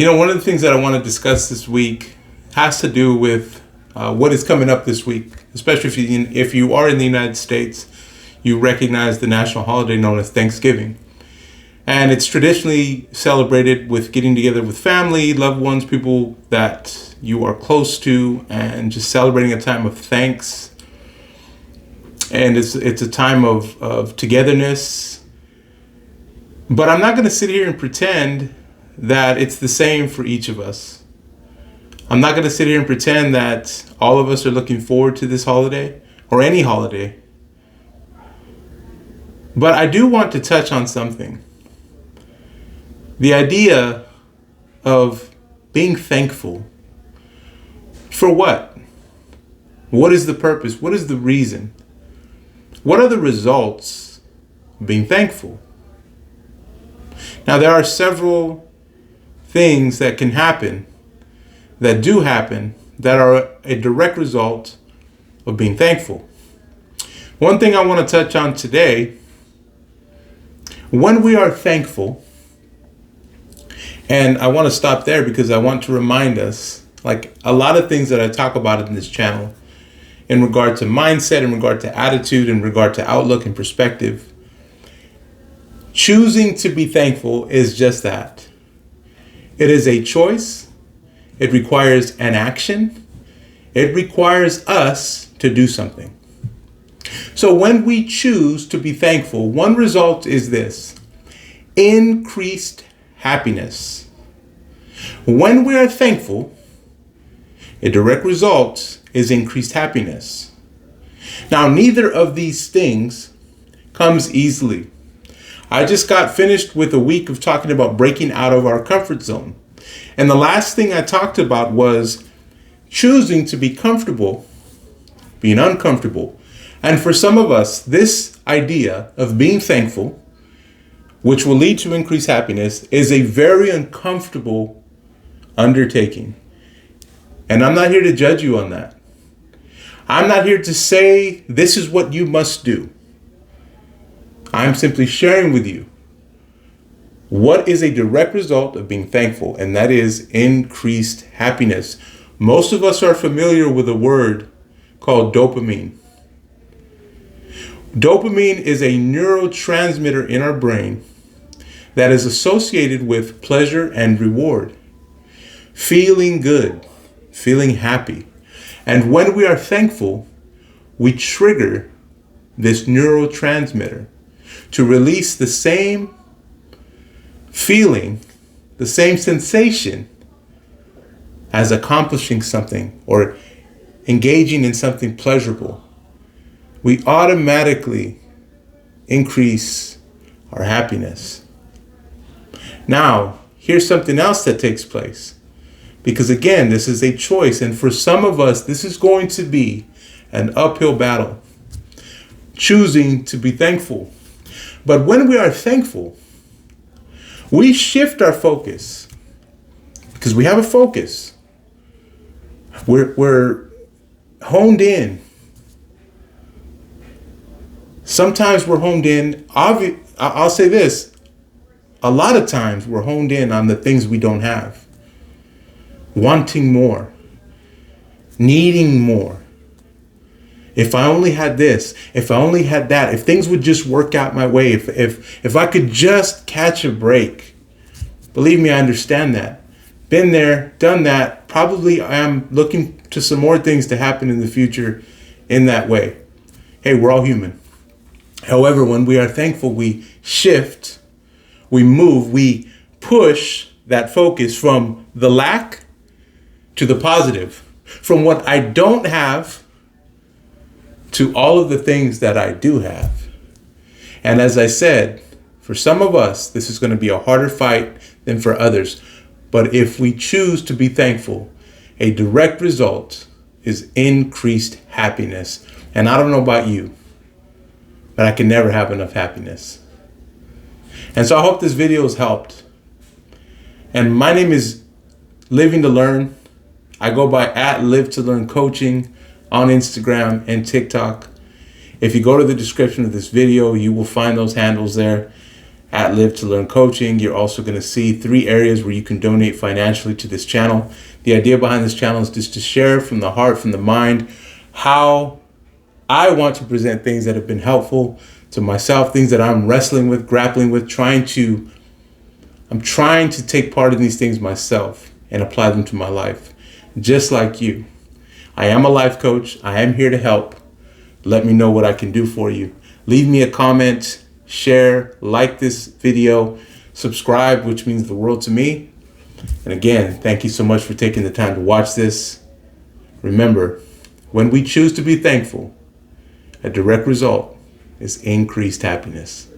One of the things that I want to discuss this week has to do with what is coming up this week, especially if you are in the United States. You recognize the national holiday known as Thanksgiving. And it's traditionally celebrated with getting together with family, loved ones, people that you are close to, and just celebrating a time of thanks. And it's a time of togetherness. But I'm not going to sit here and pretend that it's the same for each of us. I'm not going to sit here and pretend that all of us are looking forward to this holiday or any holiday. But I do want to touch on something. The idea of being thankful. For what? What is the purpose? What is the reason? What are the results of being thankful? Now, there are several things that can happen, that do happen, that are a direct result of being thankful. One thing I want to touch on today, when we are thankful, and I want to stop there because I want to remind us, like a lot of things that I talk about in this channel, in regard to mindset, in regard to attitude, in regard to outlook and perspective, choosing to be thankful is just that. It is a choice. It requires an action. It requires us to do something. So when we choose to be thankful, one result is this: increased happiness. When we are thankful, a direct result is increased happiness. Now, neither of these things comes easily. I just got finished with a week of talking about breaking out of our comfort zone. And the last thing I talked about was choosing to be comfortable, being uncomfortable. And for some of us, this idea of being thankful, which will lead to increased happiness, is a very uncomfortable undertaking. And I'm not here to judge you on that. I'm not here to say this is what you must do. I'm simply sharing with you what is a direct result of being thankful, and that is increased happiness. Most of us are familiar with a word called dopamine. Dopamine is a neurotransmitter in our brain that is associated with pleasure and reward, feeling good, feeling happy. And when we are thankful, we trigger this neurotransmitter to release the same feeling, the same sensation as accomplishing something or engaging in something pleasurable. We automatically increase our happiness. Now, here's something else that takes place. Because again, this is a choice. And for some of us, this is going to be an uphill battle. Choosing to be thankful. But when we are thankful, we shift our focus. Because we have a focus. We're honed in. Sometimes we're honed in. I'll say this. A lot of times we're honed in on the things we don't have. Wanting more. Needing more. If I only had this, if I only had that, if things would just work out my way, if I could just catch a break. Believe me, I understand that. Been there, done that. Probably I am looking to some more things to happen in the future in that way. Hey, we're all human. However, when we are thankful, we shift, we move, we push that focus from the lack to the positive, from what I don't have to all of the things that I do have. And as I said, for some of us, this is going to be a harder fight than for others. But if we choose to be thankful, a direct result is increased happiness. And I don't know about you, but I can never have enough happiness. And so I hope this video has helped. And my name is Living to Learn. I go by @LiveToLearnCoaching on Instagram and TikTok. If you go to the description of this video, you will find those handles there. at Live to Learn Coaching. You're also going to see 3 areas where you can donate financially to this channel. The idea behind this channel is just to share from the heart, from the mind, how I want to present things that have been helpful to myself, things that I'm wrestling with, grappling with, I'm trying to take part in these things myself and apply them to my life, just like you. I am a life coach. I am here to help. Let me know what I can do for you. Leave me a comment, share, like this video, subscribe, which means the world to me. And again, thank you so much for taking the time to watch this. Remember, when we choose to be thankful, a direct result is increased happiness.